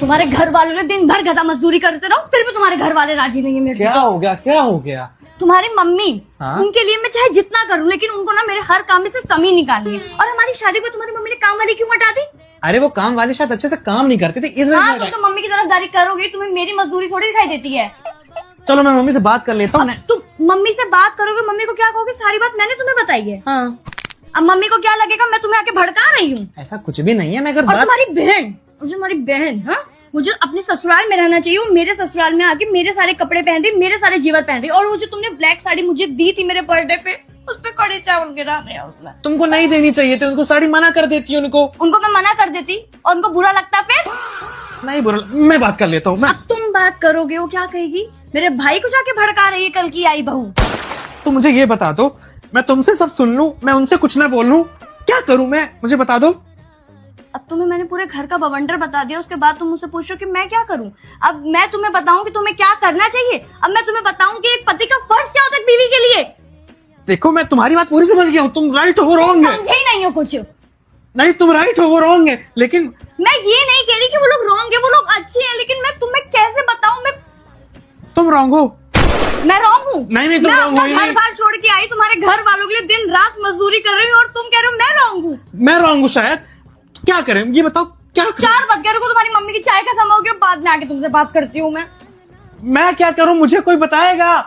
तुम्हारे घर वालों ने दिन भर गधा मजदूरी करते रहो, फिर भी तुम्हारे घर वाले राजी नहीं है मेरे से। क्या हो गया, क्या हो गया? तुम्हारी मम्मी, हाँ? उनके लिए मैं चाहे जितना करूं, लेकिन उनको ना मेरे हर काम में से कमी निकालनी है। और हमारी शादी को तुम्हारी मम्मी ने काम वाली क्यों हटा दी? अरे वो काम वाले शायद अच्छे से काम नहीं करते थे, इस वजह हाँ, से। तुम तो मम्मी की तरफदारी करोगे, तुम्हें मेरी मजदूरी थोड़ी दिखाई देती है। चलो मैं मम्मी से बात कर लेता हूँ। तुम मम्मी से बात करोगे, मम्मी को क्या कहोगे? सारी बात मैंने तुम्हें बताई है। हाँ, अब मम्मी को क्या लगेगा मैं तुम्हें आके भड़का रही हूँ? ऐसा कुछ भी नहीं है। मैं अगर और बात तुम्हारी बहन, हाँ, मुझे अपने ससुराल में रहना चाहिए। वो मेरे ससुराल में आके मेरे सारे कपड़े पहन रही, मेरे सारे जीवन पहन रही। और वो जो तुमने ब्लैक साड़ी मुझे दी थी मेरे बर्थडे पे, उस पे कड़े चावल गिरा रहे हैं उसमें। तुमको नहीं देनी चाहिए थी उनको साड़ी, मना कर देती उनको मैं मना कर देती और उनको बुरा लगता फिर? नहीं बुरा, मैं बात कर लेता हूँ। अब तुम बात करोगे, वो क्या कहेगी? मेरे भाई को जाके भड़का रही है कल की आई बहू। तो मुझे ये बता दो, मैं तुमसे सब सुन लूं, मैं उनसे कुछ ना बोल लूं, क्या करूं मैं? मुझे बता दो। अब तुम्हें मैंने पूरे घर का बवंडर बता दिया, उसके बाद तुम मुझसे पूछ रहे हो कि मैं क्या करूं। अब मैं तुम्हें बताऊं कि तुम्हें क्या करना चाहिए? अब मैं तुम्हें बताऊं कि एक पति का फर्ज क्या होता है बीवी के लिए? देखो मैं तुम्हारी बात पूरी समझ गया हूँ, तुम राइट हो, रॉन्ग है। समझे ही नहीं हो कुछ। नहीं, तुम राइट हो, वो रॉन्ग है, लेकिन मैं ये नहीं कह रही कि वो लोग रॉन्ग है, वो लोग अच्छे हैं, लेकिन मैं तुम्हें कैसे बताऊं? तुम रॉन्ग हो। मैं रॉन्ग हूँ? नहीं, तुम मैं wrong हो ही अपना घर नहीं। बार छोड़ के आई, तुम्हारे घर वालों के लिए दिन रात मजदूरी कर रही हूँ, और तुम कह रहे हो मैं रॉन्ग हूँ? मैं रॉन्ग हूँ शायद। क्या करें ये बताओ, क्या करें? 4 बज गए, रुको, तुम्हारी मम्मी की चाय का समय हो गया, बाद में आके तुमसे बात करती हूँ मैं। मैं क्या करूं, मुझे कोई बताएगा?